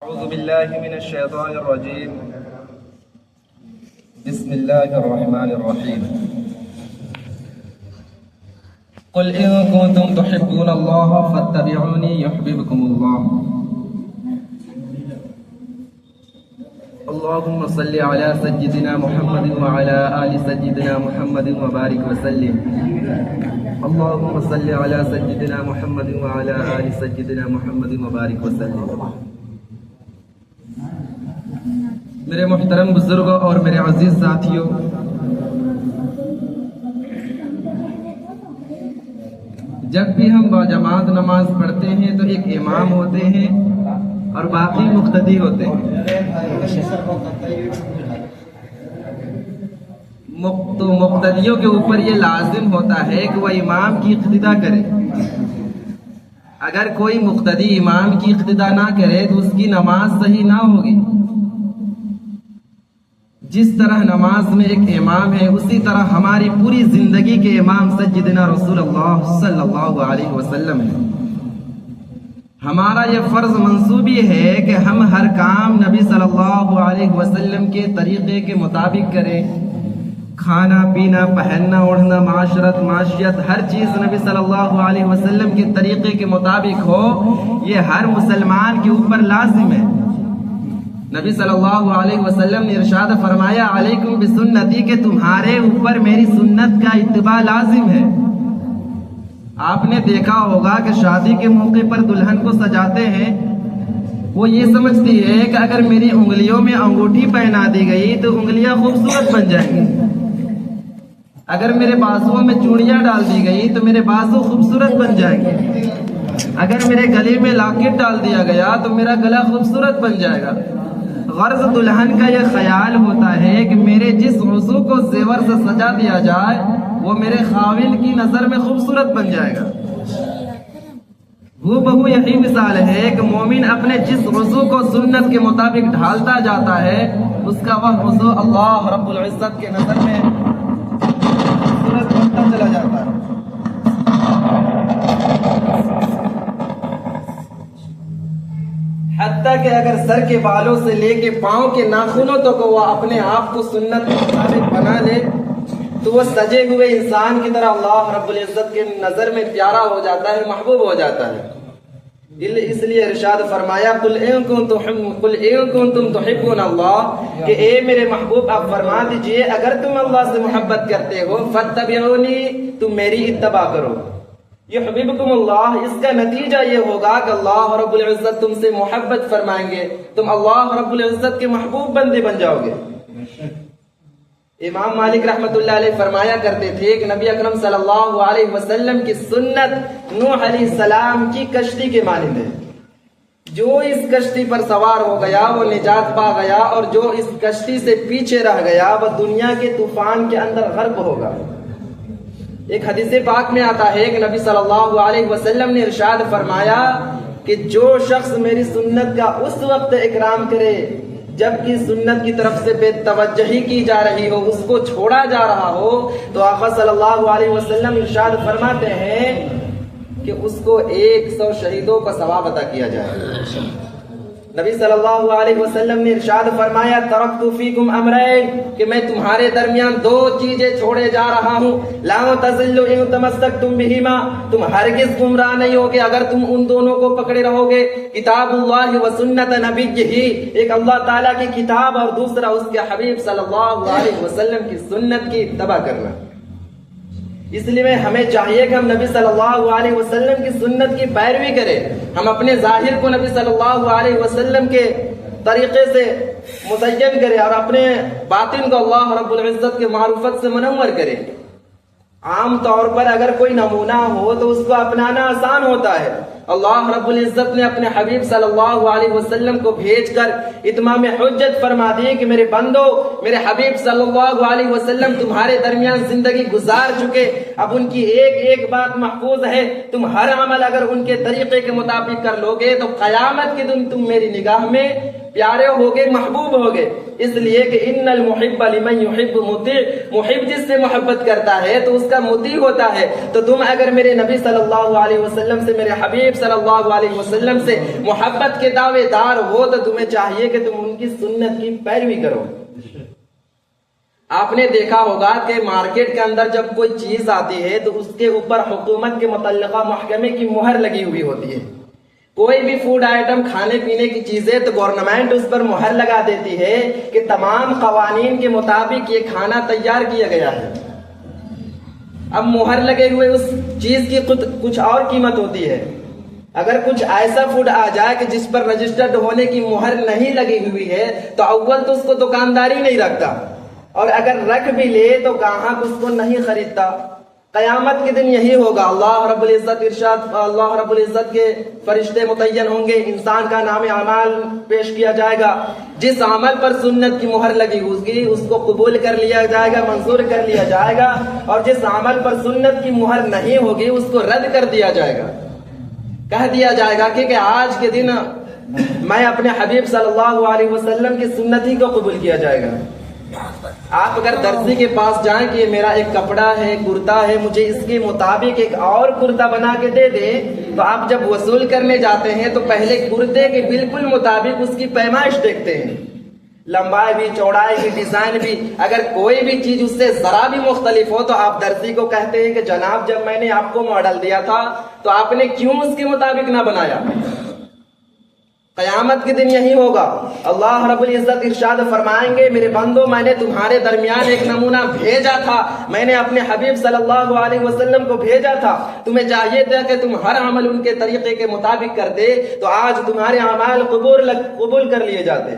أعوذ بالله من الشيطان الرجيم. بسم الله الرحمن الرحيم. قل إن كنتم تحبون الله فاتبعوني يحببكم الله. اللهم صل على سيدنا محمد وعلى آل سيدنا محمد وبارك وسلم. اللهم صل على سيدنا محمد وعلى آل سيدنا محمد وبارك وسلم. میرے محترم بزرگوں اور میرے عزیز ساتھیوں، جب بھی ہم باجماعت نماز پڑھتے ہیں تو ایک امام ہوتے ہیں اور باقی مقتدی ہوتے ہیں. تو مقتدیوں کے اوپر یہ لازم ہوتا ہے کہ وہ امام کی اقتداء کرے. اگر کوئی مقتدی امام کی اقتداء نہ کرے تو اس کی نماز صحیح نہ ہوگی. جس طرح نماز میں ایک امام ہے، اسی طرح ہماری پوری زندگی کے امام سیدنا رسول اللہ صلی اللہ علیہ وسلم ہے. ہمارا یہ فرض منصوبی ہے کہ ہم ہر کام نبی صلی اللہ علیہ وسلم کے طریقے کے مطابق کریں. کھانا پینا، پہننا اوڑھنا، معاشرت معاشیت، ہر چیز نبی صلی اللہ علیہ وسلم کے طریقے کے مطابق ہو. یہ ہر مسلمان کے اوپر لازم ہے. نبی صلی اللہ علیہ وسلم نے ارشاد فرمایا علیکم بسنتی، کہ تمہارے اوپر میری سنت کا اتباع لازم ہے. آپ نے دیکھا ہوگا کہ شادی کے موقع پر دلہن کو سجاتے ہیں، وہ یہ سمجھتی ہے کہ اگر میری انگلیوں میں انگوٹھی پہنا دی گئی تو انگلیاں خوبصورت بن جائیں گی. اگر میرے بازوؤں میں چوڑیاں ڈال دی گئی تو میرے بازو خوبصورت بن جائیں گے. اگر میرے گلے میں لاکٹ ڈال دیا گیا تو میرا گلا خوبصورت بن جائے گا. غرض دلہن کا یہ خیال ہوتا ہے کہ میرے جس عضو کو زیور سے سجا دیا جائے وہ میرے خاوند کی نظر میں خوبصورت بن جائے گا. وہ بہو یہی مثال ہے کہ مومن اپنے جس عضو کو سنت کے مطابق ڈھالتا جاتا ہے، اس کا وہ عضو اللہ رب العزت کے نظر میں خوبصورت بنتا چلا جاتا ہے. حتیٰ کہ اگر سر کے بالوں سے لے کے پاؤں کے ناخنوں تک وہ اپنے آپ کو سنت کے مطابق بنا لے تو وہ سجے ہوئے انسان کی طرح اللہ رب العزت کے نظر میں پیارا ہو جاتا ہے، محبوب ہو جاتا ہے. اس لیے ارشاد فرمایا قل ان کنتم تحبون اللہ، کہ اے میرے محبوب آپ فرما دیجئے اگر تم اللہ سے محبت کرتے ہو فاتبعونی، تم میری اتباع کرو. یحببکم اللہ، اس کا نتیجہ یہ ہوگا کہ اللہ رب العزت تم سے محبت فرمائیں گے، تم اللہ رب العزت کے محبوب بندے بن جاؤ گے. امام مالک رحمت اللہ علیہ فرمایا کرتے تھے کہ نبی اکرم صلی اللہ علیہ وسلم کی سنت نوح علیہ السلام کی کشتی کے مانند ہے. جو اس کشتی پر سوار ہو گیا وہ نجات پا گیا، اور جو اس کشتی سے پیچھے رہ گیا وہ دنیا کے طوفان کے اندر غرق ہوگا. ایک حدیث پاک میں آتا ہے کہ نبی صلی اللہ علیہ وسلم نے ارشاد فرمایا کہ جو شخص میری سنت کا اس وقت اکرام کرے جبکہ سنت کی طرف سے بے توجہی کی جا رہی ہو، اس کو چھوڑا جا رہا ہو، تو آقا صلی اللہ علیہ وسلم ارشاد فرماتے ہیں کہ اس کو 100 شہیدوں کا ثواب عطا کیا جائے. نبی صلی اللہ علیہ وسلم نے ارشاد فرمایا ترکت فیکم امرین، کہ میں تمہارے درمیان 2 چیزیں چھوڑے جا رہا ہوں. لا تضلوا ان تمسکتم بہما، تم ہرگز گمراہ نہیں ہوگے اگر تم ان دونوں کو پکڑے رہو گے. کتاب اللہ و سنت نبیہ، ایک اللہ تعالیٰ کی کتاب اور دوسرا اس کے حبیب صلی اللہ علیہ وسلم کی سنت کی اتباع کرنا. اس لیے ہمیں چاہیے کہ ہم نبی صلی اللہ علیہ وسلم کی سنت کی پیروی کریں. ہم اپنے ظاہر کو نبی صلی اللہ علیہ وسلم کے طریقے سے مزین کریں اور اپنے باطن کو اللہ رب العزت کے معرفت سے منور کریں. عام طور پر اگر کوئی نمونہ ہو تو اس کو اپنانا آسان ہوتا ہے. اللہ رب العزت نے اپنے حبیب صلی اللہ علیہ وسلم کو بھیج کر اتمام حجت فرما دی کہ میرے بندو، میرے حبیب صلی اللہ علیہ وسلم تمہارے درمیان زندگی گزار چکے، اب ان کی ایک ایک بات محفوظ ہے. تم ہر عمل اگر ان کے طریقے کے مطابق کر لوگے تو قیامت کے دن تم میری نگاہ میں پیارے ہو گئے، محبوب ہو گئے، اس لیے کہ ان المحب لمن یحب مطیع، محب جس سے محبت کرتا ہے تو اس کا مطیع ہوتا ہے۔ تو تم اگر میرے نبی صلی اللہ علیہ وسلم سے، میرے حبیب صلی اللہ علیہ وسلم سے محبت کے دعوے دار ہو تو تمہیں چاہیے کہ تم ان کی سنت کی پیروی کرو۔ آپ نے دیکھا ہوگا کہ مارکیٹ کے اندر جب کوئی چیز آتی ہے تو اس کے اوپر حکومت کے متعلقہ محکمے کی مہر لگی ہوئی ہوتی ہے۔ کوئی بھی فوڈ آئٹم، کھانے پینے کی چیزیں، تو گورنمنٹ اس پر مہر لگا دیتی ہے کہ تمام قوانین کے مطابق یہ کھانا تیار کیا گیا ہے۔ اب مہر لگے ہوئے اس چیز کی کچھ اور قیمت ہوتی ہے۔ اگر کچھ ایسا فوڈ آ جائے کہ جس پر رجسٹرڈ ہونے کی مہر نہیں لگی ہوئی ہے تو اول تو اس کو دکانداری نہیں رکھتا، اور اگر رکھ بھی لے تو گاہک اس کو نہیں خریدتا۔ قیامت کے دن یہی ہوگا۔ اللہ رب العزت ارشاد، اللہ رب العزت کے فرشتے متعین ہوں گے، انسان کا نام اعمال پیش کیا جائے گا، جس عمل پر سنت کی مہر لگی ہوگی اس کو قبول کر لیا جائے گا، منظور کر لیا جائے گا، اور جس عمل پر سنت کی مہر نہیں ہوگی اس کو رد کر دیا جائے گا۔ کہہ دیا جائے گا کہ آج کے دن میں اپنے حبیب صلی اللہ علیہ وسلم کی سنت ہی کو قبول کیا جائے گا۔ آپ اگر درزی کے پاس جائیں کہ میرا ایک کپڑا ہے، کرتا ہے، مجھے اس کے مطابق ایک اور کرتا بنا کے دے دے، تو آپ جب وصول کرنے جاتے ہیں تو پہلے کرتے کے بالکل مطابق اس کی پیمائش دیکھتے ہیں، لمبائی بھی، چوڑائی بھی، ڈیزائن بھی۔ اگر کوئی بھی چیز اس سے ذرا بھی مختلف ہو تو آپ درزی کو کہتے ہیں کہ جناب جب میں نے آپ کو ماڈل دیا تھا تو آپ نے کیوں اس کے مطابق نہ بنایا؟ قیامت کے دن یہی ہوگا۔ اللہ رب العزت ارشاد فرمائیں گے، میرے بندو میں نے تمہارے درمیان ایک نمونہ بھیجا تھا، میں نے اپنے حبیب صلی اللہ علیہ وسلم کو بھیجا تھا، تمہیں چاہیے تھا کہ تم ہر عمل ان کے طریقے کے مطابق کرتے تو آج تمہارے اعمال قبول کر لیے جاتے۔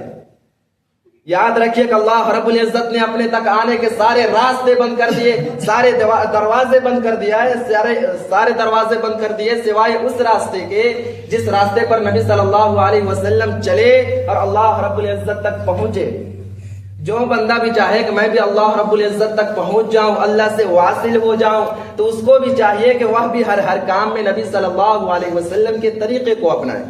یاد رکھیے کہ اللہ رب العزت نے اپنے تک آنے کے سارے راستے بند کر دیے، سارے دروازے بند کر دیا ہے، سارے دروازے بند کر دیے سوائے اس راستے کے جس راستے پر نبی صلی اللہ علیہ وسلم چلے اور اللہ رب العزت تک پہنچے۔ جو بندہ بھی چاہے کہ میں بھی اللہ رب العزت تک پہنچ جاؤں، اللہ سے واصل ہو جاؤں، تو اس کو بھی چاہیے کہ وہ بھی ہر کام میں نبی صلی اللہ علیہ وسلم کے طریقے کو اپنائے۔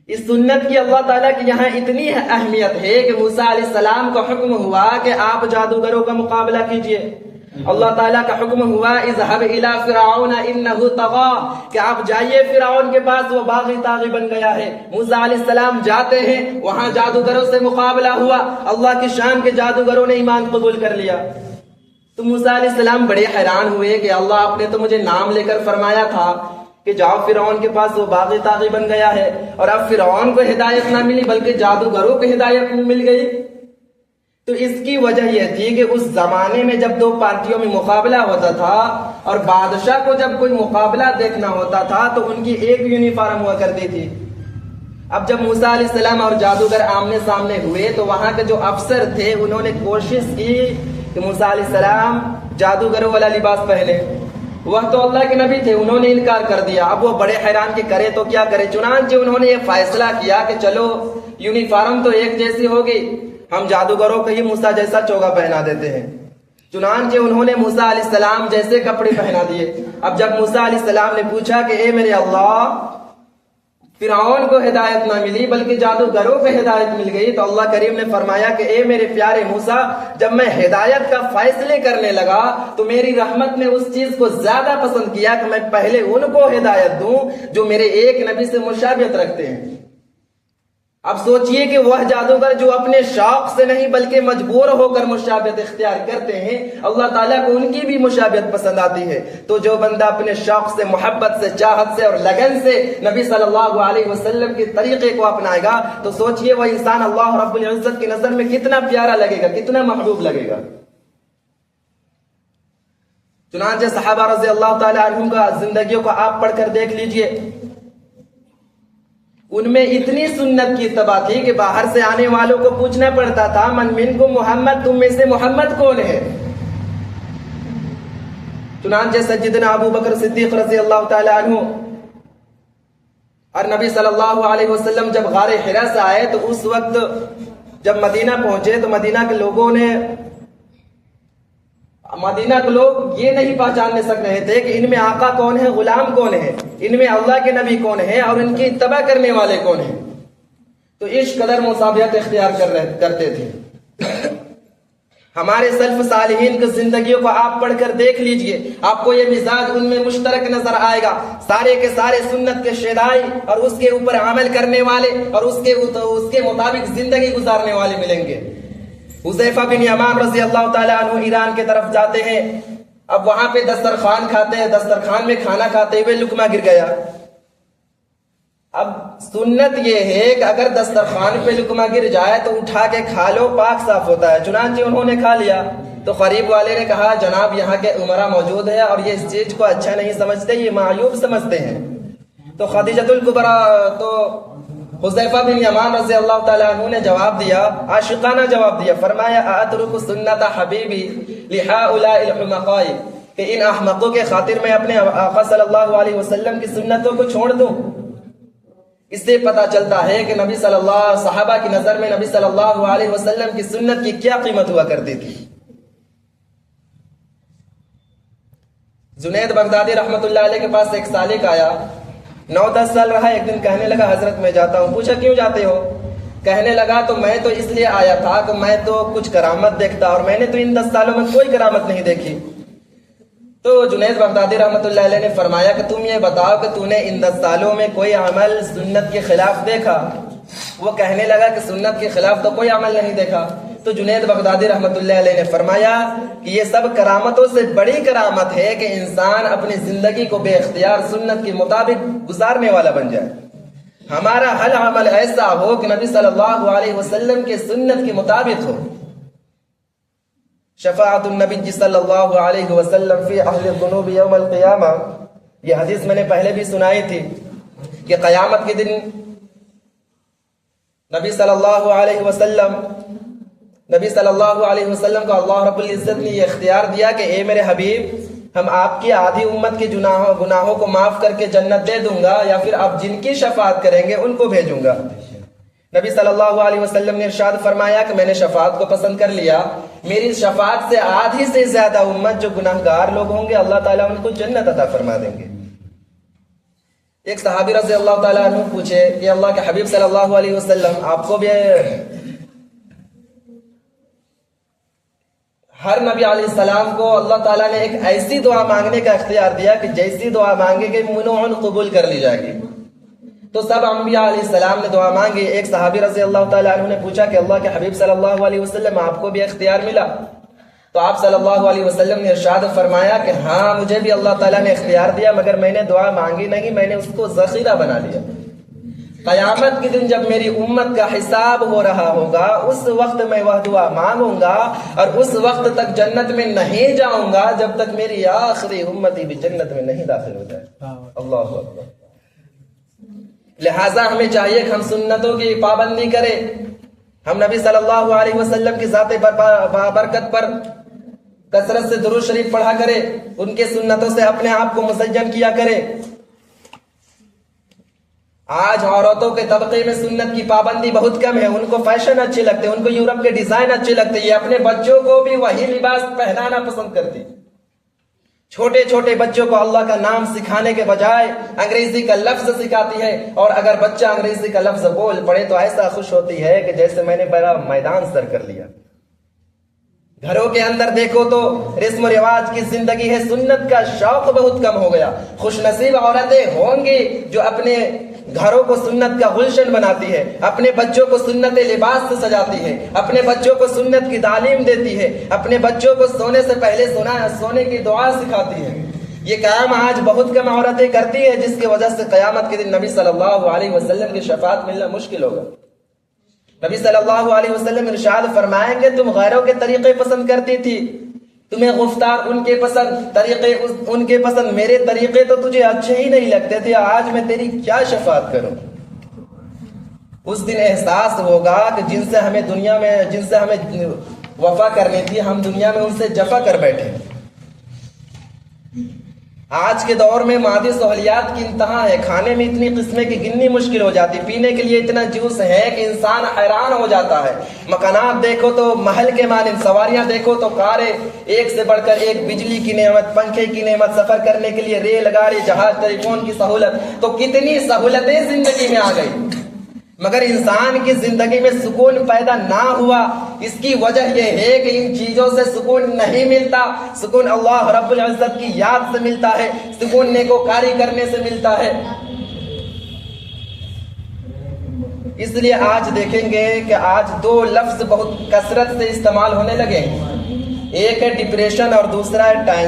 اس سنت کی اللہ تعالیٰ کی یہاں اتنی اہمیت ہے کہ موسیٰ علیہ السلام کا حکم ہوا کہ آپ جادوگروں کا مقابلہ کیجئے۔ اللہ تعالیٰ کا حکم ہوا اذهب الى فرعون انه طغى، کہ آپ جائیے فرعون کے پاس، وہ باغی طاغی بن گیا ہے۔ موسیٰ علیہ السلام جاتے ہیں، وہاں جادوگروں سے مقابلہ ہوا، اللہ کی شان کے جادوگروں نے ایمان قبول کر لیا۔ تو موسیٰ علیہ السلام بڑے حیران ہوئے کہ اللہ آپ نے تو مجھے نام لے کر فرمایا تھا کہ جاؤ فرعون کے پاس، وہ باغی طاغی بن گیا ہے، اور اب فرعون کو ہدایت نہ ملی بلکہ جادوگروں کو ہدایت مل گئی۔ تو اس کی وجہ یہ تھی کہ اس زمانے میں جب دو پارٹیوں میں مقابلہ ہوتا تھا اور بادشاہ کو جب کوئی مقابلہ دیکھنا ہوتا تھا تو ان کی ایک یونیفارم ہوا کرتی تھی۔ اب جب موسیٰ علیہ السلام اور جادوگر آمنے سامنے ہوئے تو وہاں کے جو افسر تھے انہوں نے کوشش کی کہ موسیٰ علیہ السلام جادوگروں والا لباس پہنے، وہ تو اللہ کے نبی تھے، انہوں نے انکار کر دیا۔ اب وہ بڑے حیران کہ کرے تو کیا کرے، چنانچہ انہوں نے یہ فیصلہ کیا کہ چلو یونیفارم تو ایک جیسی ہوگی، ہم جادوگروں کو ہی موسیٰ جیسا چوگا پہنا دیتے ہیں۔ چنانچہ انہوں نے موسیٰ علیہ السلام جیسے کپڑے پہنا دیے۔ اب جب موسیٰ علیہ السلام نے پوچھا کہ اے میرے اللہ، فرعون کو ہدایت نہ ملی بلکہ جادوگروں کو ہدایت مل گئی، تو اللہ کریم نے فرمایا کہ اے میرے پیارے موسیٰ، جب میں ہدایت کا فیصلے کرنے لگا تو میری رحمت نے اس چیز کو زیادہ پسند کیا کہ میں پہلے ان کو ہدایت دوں جو میرے ایک نبی سے مشابہت رکھتے ہیں۔ اب سوچئے کہ وہ جادوگر جو اپنے شوق سے نہیں بلکہ مجبور ہو کر مشابہت اختیار کرتے ہیں، اللہ تعالیٰ کو ان کی بھی مشابہت پسند آتی ہے۔ تو جو بندہ اپنے شوق سے، محبت سے، چاہت سے اور لگن سے نبی صلی اللہ علیہ وسلم کے طریقے کو اپنائے گا تو سوچئے وہ انسان اللہ رب العزت کی نظر میں کتنا پیارا لگے گا، کتنا محبوب لگے گا۔ چنانچہ صحابہ رضی اللہ تعالیٰ عنہم کا زندگیوں کو آپ پڑھ کر دیکھ لیجئے، ان میں اتنی سنت کی اتباع تھی کہ باہر سے آنے والوں کو پوچھنا پڑتا تھا من منکم محمد، تم میں سے محمد کون ہے؟ چنانچہ سیدنا ابو بکر صدیق رضی اللہ تعالی عنہ اور نبی صلی اللہ علیہ وسلم جب غار حرا سے آئے تو اس وقت جب مدینہ پہنچے تو مدینہ کے لوگ یہ نہیں پہچاننے سک رہے تھے کہ ان میں آقا کون ہے، غلام کون ہے، ان میں اللہ کے نبی کون ہے اور ان کی اتباع کرنے والے کون ہیں۔ تو اس قدر مصابیت اختیار کرتے تھے. ہمارے سلف صالحین کی زندگیوں کو آپ پڑھ کر دیکھ لیجئے، آپ کو یہ مزاج ان میں مشترک نظر آئے گا. سارے کے سارے سنت کے شیدائی اور اس کے اوپر عمل کرنے والے اور اس کے مطابق زندگی گزارنے والے ملیں گے. حذیفہ بن یمان رضی اللہ تعالیٰ عنہ ایران کے طرف جاتے ہیں. اب وہاں پہ دسترخوان کھاتے ہیں، دسترخوان میں کھانا کھاتے ہوئے لقمہ گر گیا. اب سنت یہ ہے کہ اگر دسترخوان پہ لقمہ گر جائے تو اٹھا کے کھا لو، پاک صاف ہوتا ہے. چنانچہ انہوں نے کھا لیا. تو قریب والے نے کہا جناب یہاں کے عمرہ موجود ہے اور یہ اس چیز کو اچھا نہیں سمجھتے، یہ معیوب سمجھتے ہیں. تو خدیجۃ الکبریٰ تو حذیفہ بن یمان رضی اللہ تعالیٰ عنہ نے جواب دیا، عاشقانہ جواب دیا. فرمایا اترک سنت حبیبی لہؤلاء الحمقاء، کہ ان احمقوں کے خاطر میں اپنے آقا صلی اللہ علیہ وسلم کی سنتوں کو چھوڑ دوں. اس سے پتہ چلتا ہے کہ نبی صلی اللہ صحابہ کی نظر میں نبی صلی اللہ علیہ وسلم کی سنت کی کیا قیمت ہوا کرتی تھی. جنید بغدادی رحمت اللہ علیہ کے پاس ایک سالک آیا، 9-10 سال رہا. ایک دن کہنے لگا حضرت میں جاتا ہوں. پوچھا کیوں جاتے ہو؟ کہنے لگا تو میں تو اس لیے آیا تھا کہ میں تو کچھ کرامت دیکھتا اور میں نے تو ان 10 سالوں میں کوئی کرامت نہیں دیکھی. تو جنید بغدادی رحمت اللہ علیہ نے فرمایا کہ تم یہ بتاؤ کہ تو نے ان 10 سالوں میں کوئی عمل سنت کے خلاف دیکھا؟ وہ کہنے لگا کہ سنت کے خلاف تو کوئی عمل نہیں دیکھا. تو جنید بغدادی رحمت اللہ علیہ نے فرمایا کہ یہ سب کرامتوں سے بڑی کرامت ہے کہ انسان اپنی زندگی کو بے اختیار سنت کے مطابق گزارنے والا بن جائے. ہمارا ہر عمل ایسا ہو کہ نبی صلی اللہ علیہ وسلم کے سنت کے مطابق ہو. شفاعت النبی صلی اللہ علیہ وسلم فی اہل الذنوب یوم القیامہ، یہ حدیث میں نے پہلے بھی سنائی تھی کہ قیامت کے دن نبی صلی اللہ علیہ وسلم کو اللہ رب العزت نے یہ اختیار دیا کہ اے میرے حبیب، ہم آپ کی آدھی امت کے گناہوں کو معاف کر کے جنت دے دوں گا، یا پھر آپ جن کی شفاعت کریں گے ان کو بھیجوں گا. نبی صلی اللہ علیہ وسلم نے ارشاد فرمایا کہ میں نے شفاعت کو پسند کر لیا. میری شفاعت سے آدھی سے زیادہ امت جو گناہگار لوگ ہوں گے اللہ تعالیٰ ان کو جنت عطا فرما دیں گے. ایک صحابی رضی اللہ تعالیٰ عنہ پوچھے کہ اللہ کے حبیب صلی اللہ علیہ وسلم، آپ کو بھی ہر نبی علیہ السلام کو اللہ تعالیٰ نے ایک ایسی دعا مانگنے کا اختیار دیا کہ جیسی دعا مانگے گے منوعاً قبول کر لی جائے گی. تو سب انبیاء علیہ السلام نے دعا مانگی. ایک صحابی رضی اللہ تعالیٰ عنہ نے پوچھا کہ اللہ کے حبیب صلی اللہ علیہ وسلم آپ کو بھی اختیار ملا؟ تو آپ صلی اللہ علیہ وسلم نے ارشاد فرمایا کہ ہاں مجھے بھی اللہ تعالیٰ نے اختیار دیا، مگر میں نے دعا مانگی نہیں، میں نے اس کو ذخیرہ بنا لیا. قیامت کے دن جب میری امت کا حساب ہو رہا ہوگا اس وقت میں وہ دعا مانگوں گا اور اس وقت تک جنت میں نہیں جاؤں گا جب تک میری آخری امتی بھی جنت میں نہیں داخل ہو جائے. اللہ اکبر. لہٰذا ہمیں چاہیے کہ ہم سنتوں کی پابندی کریں. ہم نبی صلی اللہ علیہ وسلم کی ذات برکت پر کثرت سے درود شریف پڑھا کریں، ان کے سنتوں سے اپنے آپ کو مزین کیا کریں. آج عورتوں کے طبقے میں سنت کی پابندی بہت کم ہے. ان کو فیشن اچھے لگتے ہیں، ان کو یورپ کے ڈیزائن اچھے لگتے ہیں، یہ اپنے بچوں کو بھی وہی لباس پہنانا پسند کرتی. چھوٹے چھوٹے بچوں کو اللہ کا نام سکھانے کے بجائے انگریزی کا لفظ سکھاتی ہے، اور اگر بچہ انگریزی کا لفظ بول پڑے تو ایسا خوش ہوتی ہے کہ جیسے میں نے بڑا میدان سر کر لیا. گھروں کے اندر دیکھو تو رسم و رواج کی زندگی ہے، سنت کا شوق بہت کم ہو گیا. خوش نصیب عورتیں ہوں گی جو اپنے گھروں کو سنت کا گلشن بناتی ہے، اپنے بچوں کو سنت لباس سے سجاتی ہے، اپنے بچوں کو سنت کی تعلیم دیتی ہے، اپنے بچوں کو سونے سے پہلے سونے کی دعا سکھاتی ہے. یہ کام آج بہت کم عورتیں کرتی ہے، جس کی وجہ سے قیامت کے دن نبی صلی اللہ علیہ وسلم کی شفاعت ملنا مشکل ہوگا. نبی صلی اللہ علیہ وسلم ارشاد فرمائیں گے تم غیروں کے طریقے پسند کرتی تھی، تمہیں گفتار ان کے پسند، طریقے ان کے پسند، میرے طریقے تو تجھے اچھے ہی نہیں لگتے تھے، آج میں تیری کیا شفاعت کروں. اس دن احساس ہوگا کہ جن سے ہمیں وفا کرنی تھی ہم دنیا میں ان سے جفا کر بیٹھے. آج کے دور میں مادی سہولیات کی انتہا ہے، کھانے میں اتنی قسمیں کی گننی مشکل ہو جاتی، پینے کے لیے اتنا جوس ہے کہ انسان حیران ہو جاتا ہے. مکانات دیکھو تو محل کے مانند، سواریاں دیکھو تو کاریں ایک سے بڑھ کر ایک، بجلی کی نعمت، پنکھے کی نعمت، سفر کرنے کے لیے ریل گاڑی، جہاز، ٹیلی فون کی سہولت، تو کتنی سہولتیں زندگی میں آ گئی. مگر انسان کی زندگی میں سکون پیدا نہ ہوا، اس کی وجہ یہ ہے کہ ان چیزوں سے سکون نہیں ملتا۔ سکون اللہ رب العزت کی یاد سے ملتا ہے، سکون نیکوکاری کرنے سے ملتا ہے۔ اس لیے آج دیکھیں گے کہ آج دو لفظ بہت کثرت سے استعمال ہونے لگے، ایک ہے ڈپریشن اور دوسرا ہے ٹینشن۔